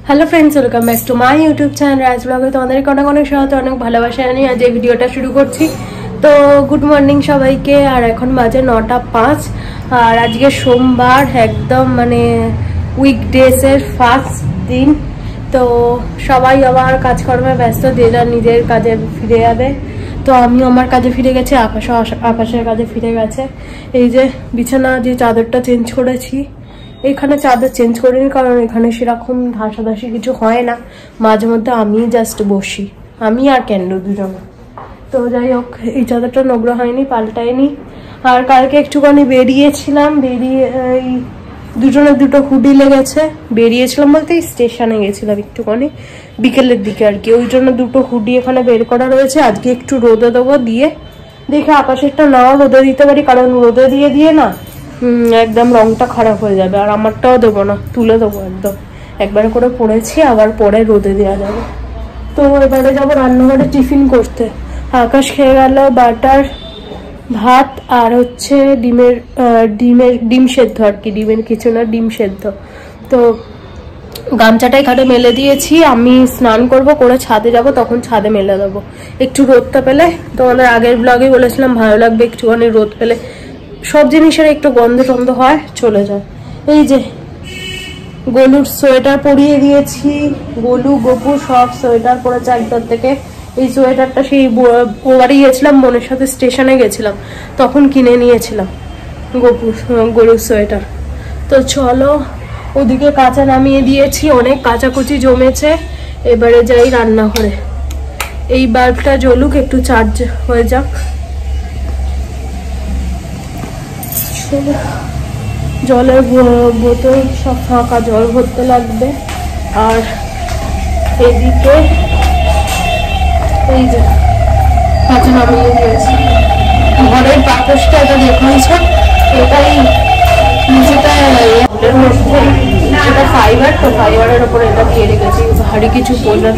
Hello friends, welcome back to my YouTube channel Raj blogs. তোমাদেরকে অনেক অনেক স্বাগত, অনেক ভালোবাসা জানিয়ে আজ এই ভিডিওটা শুরু করছি। তো গুড মর্নিং সবাইকে। আর এখন বাজে 9:05 আর আজকে সোমবার, একদম মানে উইকডেজের ফার্স্ট দিন। তো সবাই আবার কাজকর্মে ব্যস্ত, যে যার নিজের কাজে ফিরে যাবে। তো আমিও আমার কাজে ফিরে গেছি, আকাশের কাজে ফিরে গেছে। এই যে বিছানা, যে চাদরটা চেঞ্জ করেছি, এখানে চাদর চেঞ্জ করিনি কারণ এখানে সেরকম ধাসাধাসি কিছু হয় না। মাঝে মধ্যে আমি জাস্ট বসি, আমি আর ক্যান্ডু দুজনে। তো যাই হোক, এই চাদরটা নোংরা হয়নি, পাল্টায়নি। আর কালকে একটুখানি বেরিয়েছিলাম, এই দুজনের দুটো হুডি লেগেছে। বেরিয়েছিলাম বলতে স্টেশনে গেছিলাম একটুখানি বিকেলের দিকে আর কি। ওই জন্য দুটো হুডি এখানে বের করা রয়েছে। আজকে একটু রোদে দেবো, দিয়ে দেখে আকাশেরটা নাও রোদে দিতে পারি, কারণ রোদে দিয়ে না একদম রংটা খারাপ হয়ে যাবে। আর আমারটাও দেবো না, তুলে দেবো একদম। একবার করে পড়েছি, আবার পরে রোদে দেওয়া যাবে। তো এবারে যাবো রান্নাঘরে টিফিন করতে। আকাশ খেয়ে গেল বাটার ভাত আর হচ্ছে ডিম সেদ্ধ আর কি। ডিমের কিছু না, ডিম সেদ্ধ। তো গামছাটা এখানে মেলে দিয়েছি। আমি স্নান করব, করে ছাদে যাব, তখন ছাদে মেলে দেবো। একটু রোদটা পেলে, তোমাদের আগের ব্লগে বলেছিলাম ভালো লাগবে একটুখানি রোদ পেলে, সব জিনিসের একটু গন্ধ টন্ধ হয়, চলে যায়। এই যে গোলুর সোয়েটার পরিয়ে দিয়েছি, গোলু গপু সব সোয়েটার পরেছে একদম থেকে। এই সোয়েটারটা সেই বাড়ি গেছিলাম, বোনের সাথে স্টেশনে গেছিলাম, তখন কিনে নিয়েছিলাম গরুর সোয়েটার। তো চলো, ওদিকে কাঁচা নামিয়ে দিয়েছি, অনেক কাচাকুচি জমেছে। এবারে যাই রান্নাঘরে। এই বাল্বটা জ্বলুক, একটু চার্জ হয়ে যাক। জলের বোতল সব ফাঁকা, জল ভরতে লাগবে। আর এদিকে এই যে কাঁচা নামিয়ে দিয়েছি। ঘরের পাপোশটা এটা দেখেছ, এটাই নিচেটা এর মধ্যে, এটা ফাইবার, তো ফাইবারের ওপরে এটা দিয়ে রেখেছি। ভারী কিছু পড়লে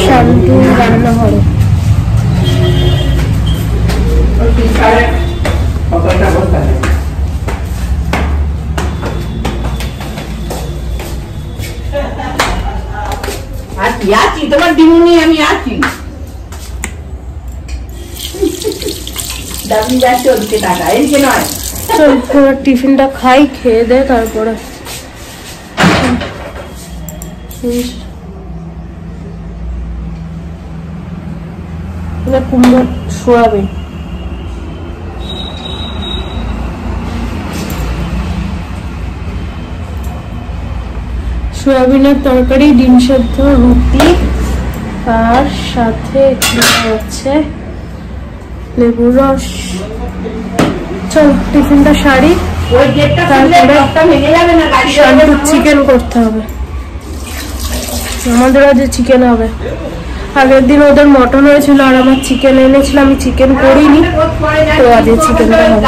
শান্তি রান্না হবে। তোমার দিমুনি আমি আছি, দাবি যাচ্ছে ওদিকে টাকা, এদিকে নয়। টিফিনটা খাই, খেয়ে দে, তারপরে কুমড়ো সোয়াবিন। সোয়াবিনের তরকারি, ডিম সেদ্ধ, রুটি, আর সাথে হচ্ছে লেবুর রস। চল টিফিনটা সারি, তারপরে চিকেন করতে হবে। আমাদের আজ চিকেন হবে। আগের দিন ওদের মটন হয়েছিল আর আমার চিকেন এনেছিল, আমি চিকেন করিনি, তো আজ চিকেনটা হবে।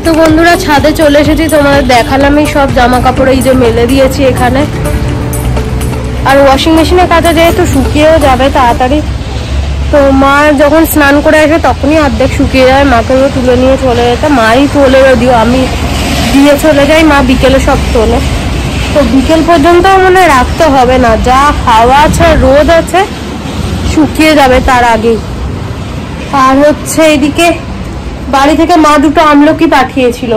তো বন্ধুরা ছাদে চলে এসেছি, তোমাদের দেখালামই সব জামা কাপড় এই যে মেলে দিয়েছি এখানে। আর ওয়াশিং মেশিনে কাচা যেহেতু শুকিয়েও যাবে তাড়াতাড়ি, তো মা যখন স্নান করে আসে তখনই অর্ধেক শুকিয়ে যায়, মাকেও তুলে নিয়ে চলে যেতে, মাই তোলে যদিও, আমি দিয়ে চলে যাই, মা বিকেলে সব তোলে। তো বিকেল পর্যন্ত মানে রাখতে হবে না, যা হাওয়া আছে রোদ আছে শুকিয়ে যাবে তার আগেই। আর হচ্ছে এদিকে বাড়ি থেকে মা দুটো আমলকি পাঠিয়েছিল,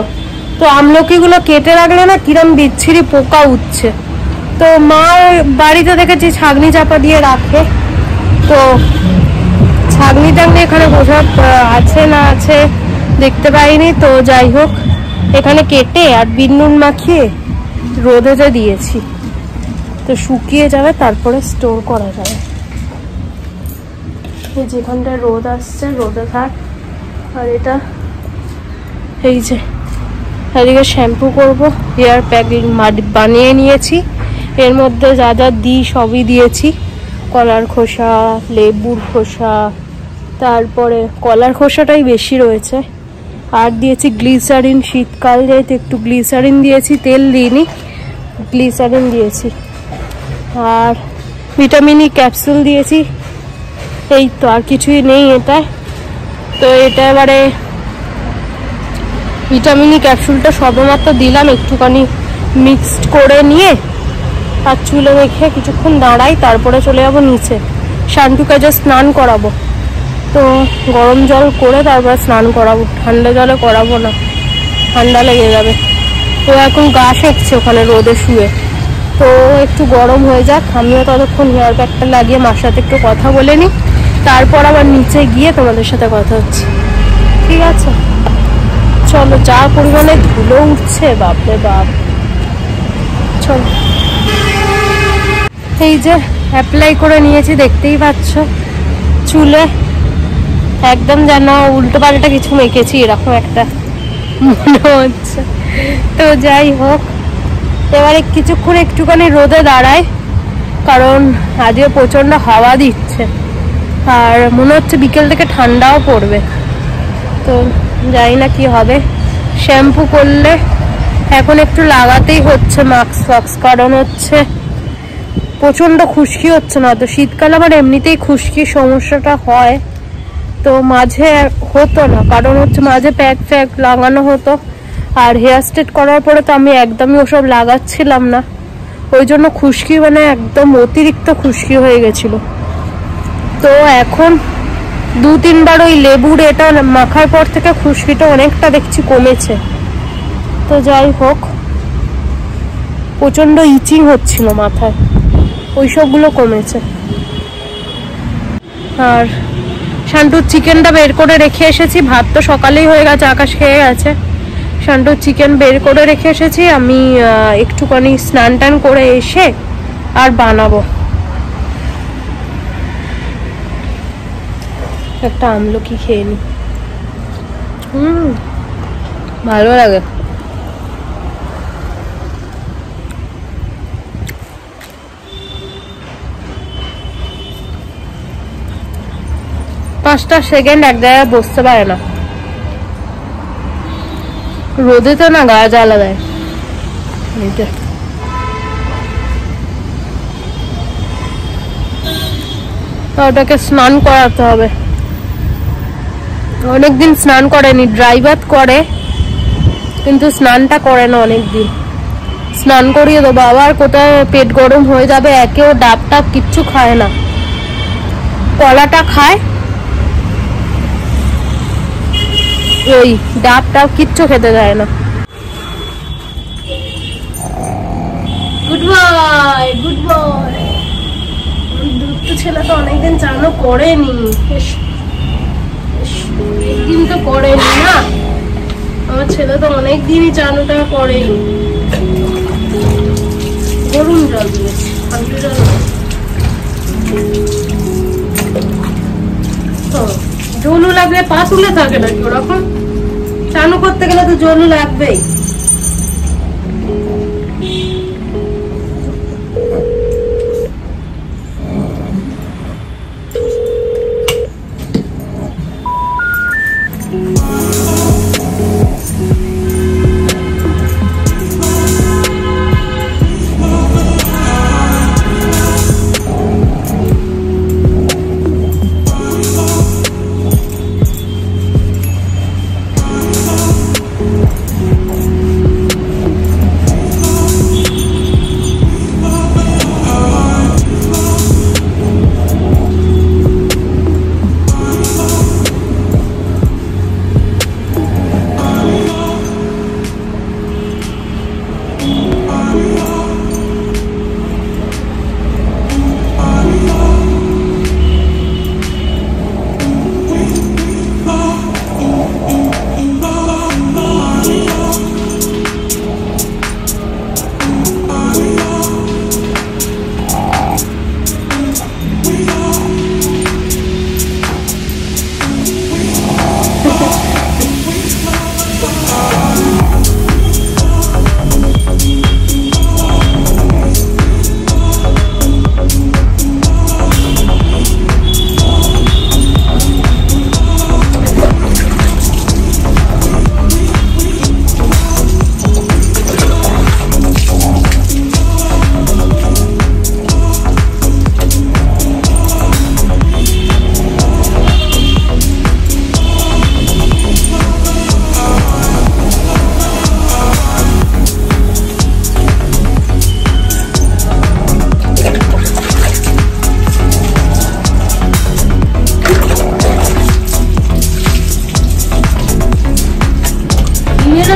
তো আমলকিগুলো কেটে রাখলে না কিরম বিচ্ছিরি পোকা উঠছে, তো মা বাড়িতে দেখেছি ছাগনি চাপা দিয়ে রাখে, তো ছাগনি টাগনি এখানে বসে আছে না আছে দেখতে পাইনি। তো যাই হোক এখানে কেটে আর বিন নুন মাখিয়ে রোদেতে দিয়েছি, তো শুকিয়ে যাবে তারপরে স্টোর করা যাবে। যেখানটায় রোদ আসছে রোদে থাক। আর এটা এই যে এদিকে শ্যাম্পু করবো, হেয়ার প্যাক বানিয়ে নিয়েছি, এর মধ্যে যা যা দিই সবই দিয়েছি, কলার খোসা, লেবুর খোসা, তারপরে কলার খোসাটাই বেশি রয়েছে, আর দিয়েছি গ্লিসারিন, শীতকাল যেহেতু একটু গ্লিসারিন দিয়েছি, তেল দিইনি, গ্লিসারিন দিয়েছি, আর ভিটামিন ই ক্যাপসুল দিয়েছি, এই তো আর কিছুই নেই এটা। তো এটা এবারে ভিটামিন ই ক্যাপসুলটা সবেমাত্র দিলাম, একটুখানি মিক্সড করে নিয়ে আর চুলে রেখে কিছুক্ষণ দাঁড়াই, তারপরে চলে যাবো নিচে, শান্টুকে যে স্নান করাবো, তো গরম জল করে তারপরে স্নান করাবো, ঠান্ডা জলে করাবো না, ঠান্ডা লেগে যাবে। তো এখন গা সেঁকছে ওখানে রোদে শুয়ে, তো একটু গরম হয়ে যাক, আমিও ততক্ষণ হেয়ার প্যাকটা লাগিয়ে মার সাথে একটু কথা বলে নিই, তারপর আবার নিচে গিয়ে তোমাদের সাথে কথা হচ্ছে, ঠিক আছে? চলো, যা পরিমাণে ধুলো উঠছে বাপরে বাপ। চলো, এই যে অ্যাপ্লাই করে নিয়েছি দেখতেই পাচ্ছ চুলে, একদম যেন উল্টো পাল্টা কিছু মেখেছি এরকম একটা মনে হচ্ছে। তো যাই হোক এবারে কিছুক্ষণ একটুখানি রোদে দাঁড়ায়, কারণ আজকে প্রচন্ড হাওয়া দিচ্ছে আর মনে হচ্ছে বিকেল থেকে ঠান্ডাও পড়বে, তো জানি না কি হবে। শ্যাম্পু করলে এখন একটু লাগাতেই হচ্ছে মাস্ক ফক্স, কারণ হচ্ছে প্রচন্ড খুশকি হচ্ছে না, তো শীতকালে আবার এমনিতেই খুশকির সমস্যাটা হয়, তো মাঝে হতো না, কারণ হচ্ছে মাঝে প্যাক ফ্যাক লাগানো হতো, আর হেয়ার স্ট্রেট করার পরে তো আমি একদমই ওসব লাগাচ্ছিলাম না, ওই জন্য খুশকি মানে একদম অতিরিক্ত খুশকি হয়ে গেছিল। তো এখন 2-3 বার ওই লেবুর এটা মাখার পর থেকে খুশকিটা অনেকটা দেখছি কমেছে। তো যাই হোক, প্রচন্ড ইচিং হচ্ছিল মাথায়, ওই সবগুলো কমেছে। আর শান্টুর চিকেনটা বের করে রেখে এসেছি, ভাত তো সকালেই হয়ে গেছে, আকাশ খেয়ে গেছে, শান্টুর চিকেন বের করে রেখে এসেছি, আমি একটুখানি স্নান টান করে এসে আর বানাবো। একটা আমলকি খেয়ে নি, ভালো লাগে। পাঁচটা সেকেন্ড এক জায়গায় বসতে পারে না, রোদে তো না গা জ্বালা দেয়। ওটাকে স্নান করাতে হবে, অনেকদিন স্নান করেনি, ড্রাই বাথ করে কিন্তু স্নানটা করে না অনেকদিন, স্নান করিয়ে দেবো। আবার কোথায় পেট গরম হয়ে যাবে, একেও ডাব টাব কিচ্ছু খায় না, কলাটা খায়, ওই ডাব টাব কিচ্ছু খেতে দেয় না। Good boy, good boy. দুটো ছেলে তো অনেকদিন চানও করেনি, একদিন তো করেনি না, আমার ছেলে তো অনেকদিনই চানটা করেনি। গরম জল দিয়েছি, ঠান্ডা জল জলু লাগলে পা তুলে থাকে নাকি ওরকম, চানু করতে গেলে তো জলু লাগবেই।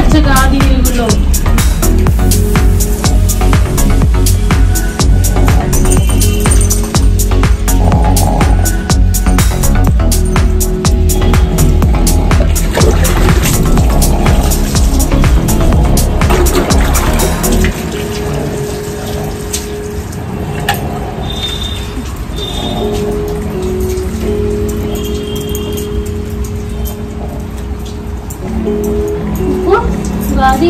যাচ্ছে গা দিয়ে এগুলো।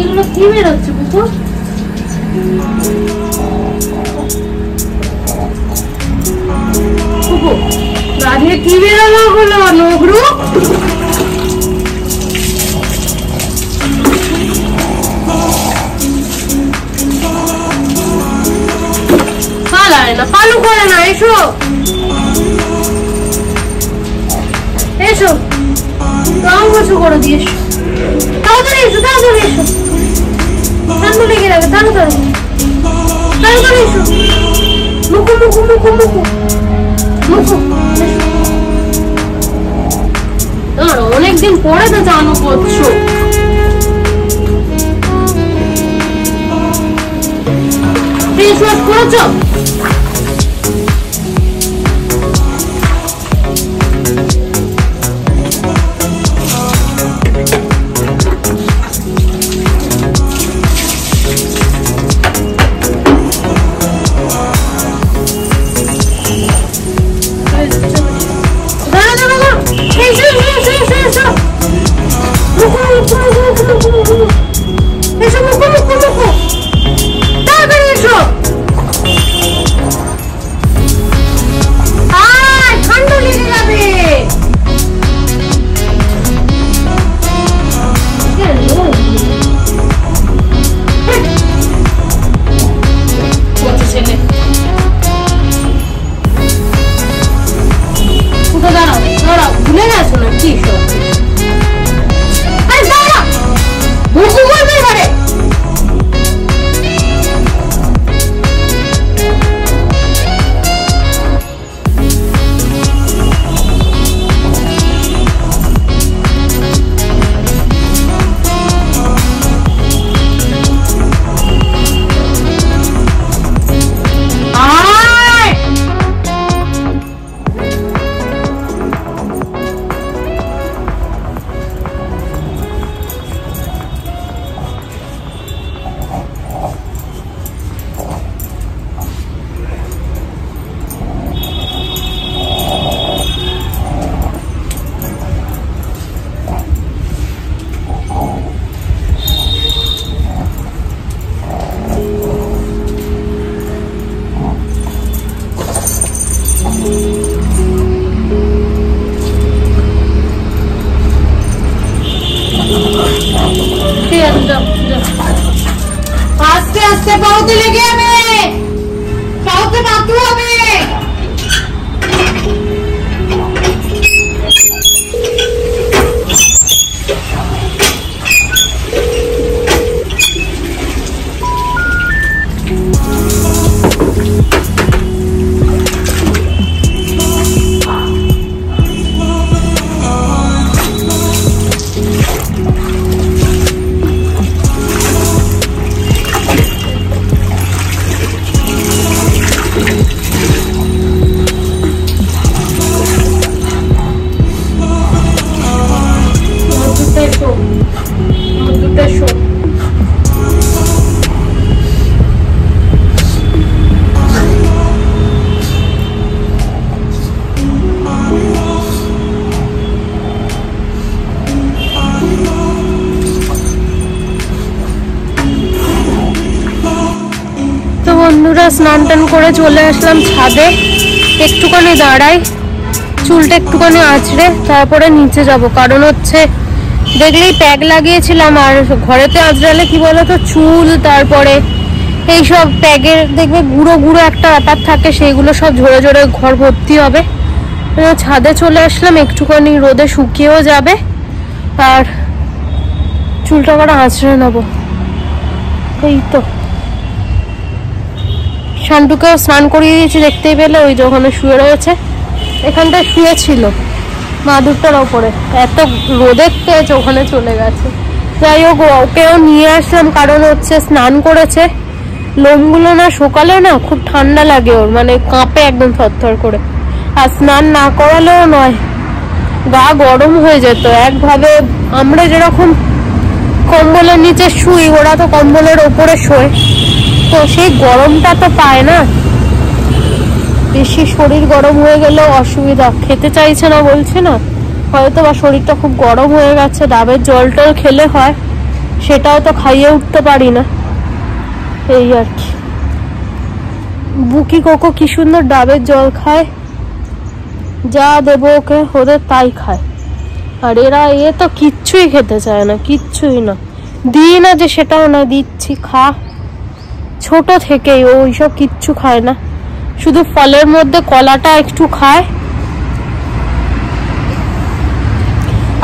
এগুলো কি বেরোচ্ছে পুকুর? গাড়িতে কি বেরোলো ওগুলো? নগরু পালায় না, পালু করে না। এসো এসো, তাও কিছু করে দিয়েছ। তাড়াতাড়ি এসো, তাড়াতাড়ি এসো, ঠান্ডা লেগে যাবে। তাড়াতাড়ি তাড়াতাড়ি এসো। মুখো মুখো মুখো মুখো মুখো। অনেকদিন পরে তো চানু করছো। ফেস ওয়াশ করেছো? আস্তে আস্তে পাউতে লেগে যাবে, পাউতে পাতু হবে। বন্ধুরা স্নান টান করে চলে আসলাম ছাদে, একটুখানি দাঁড়াই, চুলটা একটুখানি আঁচড়ে তারপরে নিচে যাব। কারণ হচ্ছে দেখলেই প্যাক লাগিয়েছিলাম, আর ঘরেতে আঁচড়ালে কি বলতো চুল তারপরে এইসব প্যাকের দেখবে গুঁড়ো গুঁড়ো একটা ব্যাপার থাকে, সেইগুলো সব ঝরে ঝরে ঘর ভর্তি হবে। ছাদে চলে আসলাম, একটুখানি রোদে শুকিয়েও যাবে আর চুলটা করে আঁচড়ে নেবো। এই তো শান্টুকেও স্নান করিয়ে দিয়েছি, দেখতেই পেলে ওই যে ওখানে শুয়ে রয়েছে, এখানটায় শুয়েছিল মাদুরটার ওপরে। এত রোদের তেজ ওখানে চলে গেছে, যাই হোক, ওকেও নিয়ে আসলাম কারণ হচ্ছে স্নান করেছে, লোমগুলো না সকালে না খুব ঠান্ডা লাগে ওর, মানে কাঁপে একদম থরথর করে। আর স্নান না করালেও নয়, গা গরম হয়ে যেত একভাবে। আমরা যেরকম কম্বলের নিচে শুই, ওরা তো কম্বলের ওপরে শোয়, তো সেই গরমটা তো পায় না। বেশি শরীর গরম হয়ে গেলেও অসুবিধা, খেতে চাইছে না বলছে না, হয়তো বা শরীরটা খুব গরম হয়ে গেছে। ডাবের জল টল খেলে হয়, সেটাও তো খাইয়ে উঠতে পারি না, এই আর কি। বুকি কোকো কি সুন্দর ডাবের জল খায়, যা দেবো ওকে ওদের তাই খায়। আর এরা তো কিচ্ছুই খেতে চায় না, কিচ্ছুই না। দিই না যে সেটাও না, দিচ্ছি খা, ছোট থেকেই ও ওইসব কিচ্ছু খায় না, শুধু ফলের মধ্যে কলাটা একটু খায়।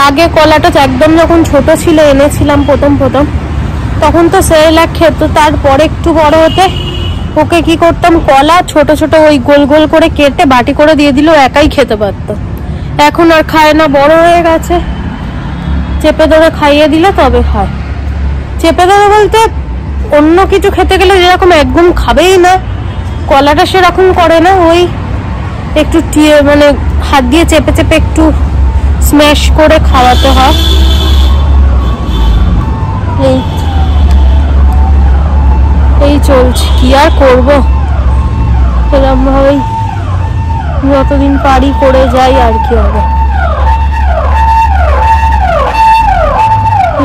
আগে কলাটা একদম যখন ছোট ছিল এনেছিলাম প্রথম তখন তো সেরেলাক খেত, তারপরে একটু বড় হতে ওকে কি করতাম, কলা ছোট ছোট ওই গোল গোল করে কেটে বাটি করে দিয়ে দিল, একাই খেতে পারতো। এখন আর খায় না, বড় হয়ে গেছে। চেপে ধরে খাইয়ে দিলে তবে খায়। চেপে ধরে বলতে অন্য কিছু খেতে গেলে যেরকম একদম খাবেই না, কলাটা সেরকম করে না, ওই একটু মানে হাত দিয়ে চেপে চেপে একটু স্ম্যাশ করে খাওয়াতে হয়। এই চলছে, কি আর করবো, এরকম ভাবেই যতদিন পারি করে যাই, আর কি হবে।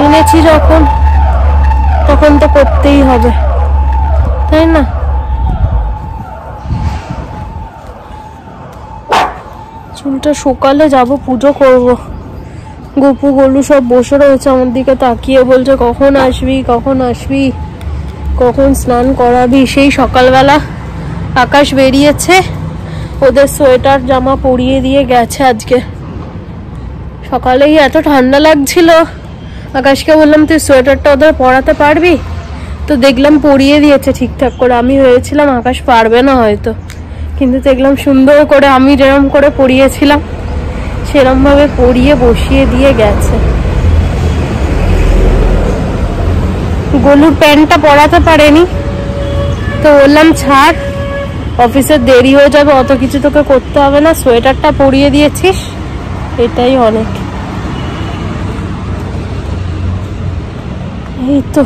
এনেছি যখন তখন তো করতেই হবে, তাই না? চুলটা সকালে যাব, পুজো করব। গপু গোলু সব বসে রয়েছে আমার দিকে তাকিয়ে, বলছে কখন আসবি কখন আসবি, কখন স্নান করাবি। সেই সকালবেলা আকাশ বেরিয়েছে, ওদের সোয়েটার জামা পরিয়ে দিয়ে গেছে। আজকে সকালেই এত ঠান্ডা লাগছিল, আকাশকে বললাম তুই সোয়েটারটা ওদের পরাতে পারবি, তো দেখলাম পরিয়ে দিয়েছে ঠিকঠাক করে। আমি ভেবেছিলাম আকাশ পারবে না হয়তো, কিন্তু দেখলাম সুন্দর করে আমি যেরকম করে পরিয়েছিলাম সেরকম ভাবে পরিয়ে বসিয়ে দিয়ে গেছে। গোলুর প্যান্টটা পরাতে পারেনি, তো বললাম ছাড়, অফিসের দেরি হয়ে যাবে, অত কিছু তোকে করতে হবে না, সোয়েটারটা পরিয়ে দিয়েছিস এটাই অনেক। এই তো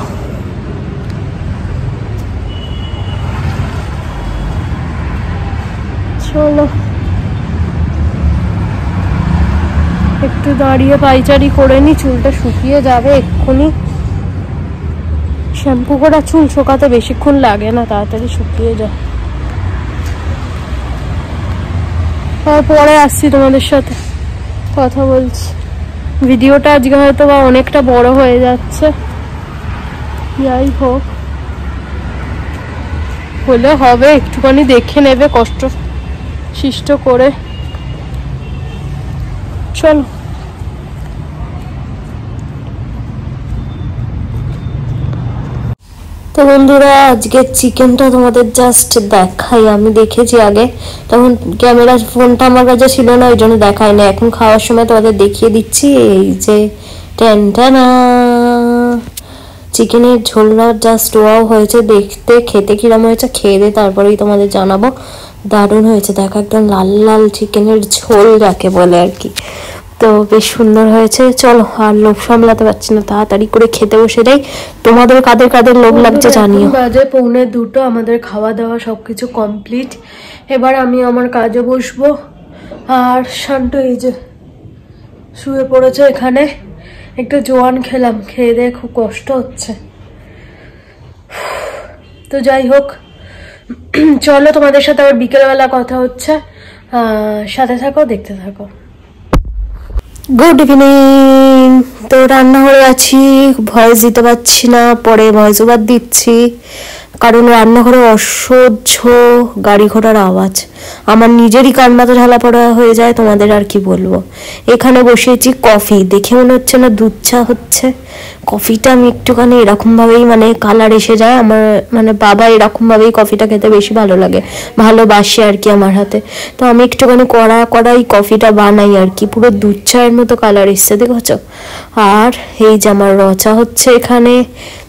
চলো একটু দাঁড়িয়ে পাইচারি করে নি, চুলটা শুকিয়ে যাবে এক্ষুনি। শ্যাম্পু করা চুল শুকাতে বেশিক্ষণ লাগে না, তাড়াতাড়ি শুকিয়ে যায়। পরে আসছি তোমাদের সাথে কথা বলছি। ভিডিওটা আজকে হয়তো বা অনেকটা বড় হয়ে যাচ্ছে, যাই হোক হলে হবে, একটুখানি দেখে নেবে কষ্ট সৃষ্ট করে। চলো তো বন্ধুরা, আজকে চিকেনটা তোমাদের জাস্ট দেখাই। আমি দেখেছি আগে, তখন ক্যামেরা ফোনটা আমার কাছে ছিল না, ওই জন্য দেখাই না। এখন খাওয়ার সময় তোমাদের দেখিয়ে দিচ্ছি। এই যে টেনটানা চিকেনের ঝোলটা জাস্ট ওয়াও হয়েছে দেখতে, খেতে কিরম হয়েছে খেয়ে দিয়ে তারপরেই তোমাদের জানাবো। দারুণ হয়েছে, দেখো একদম লাল লাল চিকেনের ঝোল যাকে বলে আর কি, তো বেশ সুন্দর হয়েছে। চলো আর লোভ সামলাতে পারছি না, তাড়াতাড়ি করে খেতে বসে যাই। তোমাদের কাদের কাদের লোভ লাগছে জানিও। বাজে 1:45, আমাদের খাওয়া দাওয়া সবকিছু কমপ্লিট। এবার আমি আমার কাজে বসবো। আর শান্ত এই যে শুয়ে পড়েছে এখানে, একটু জোয়ান খেলাম, খেয়ে দিয়ে খুব কষ্ট হচ্ছে। তো যাই হোক, চলো তোমাদের সাথে আবার বিকেলবেলা কথা হচ্ছে, সাথে থাকো, দেখতে থাকো। Good evening. তো রান্নাঘরে আছি, ভয়েস দিতে পারছি না, পরে ভয়েস ওভার দিচ্ছি, কারণ রান্নাঘরে অসহ্য গাড়ি ঘোড়ার আওয়াজ, আমার নিজেরই কান্নাতে ঢালা পড়া হয়ে যায়, তোমাদের আর কি বলবো। এখানে বসিয়েছি কফি, দেখে মনে হচ্ছে না দুধ চা হচ্ছে। কফিটা আমি একটুখানি এরকমভাবেই মানে কালার এসে যায় আমার, মানে বাবা এরকমভাবেই কফিটা খেতে বেশি ভালো লাগে, ভালোবাসে আর কি আমার হাতে। তো আমি একটুখানি কড়াই কফিটা বানাই আর কি, পুরো দুধ চায়ের মতো কালার এসছে দেখেছ। আর এই যে আমার রচা হচ্ছে এখানে।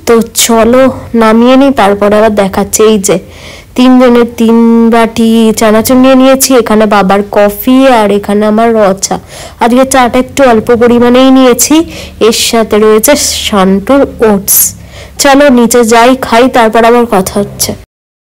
তো চলো নামিয়ে নিই, তারপরে আবার দেখাচ্ছে। এই যে 3 জনের 3 বাটি চানাচুর নিয়ে নিয়েছি, এখানে বাবার কফি আর এখানে আমার রচা। আজকে চাটা একটু অল্প পরিমাণেই নিয়েছি, এর সাথে রয়েছে শান্টুর ওটস। চলো নিচে যাই, খাই, তারপর আবার কথা হচ্ছে।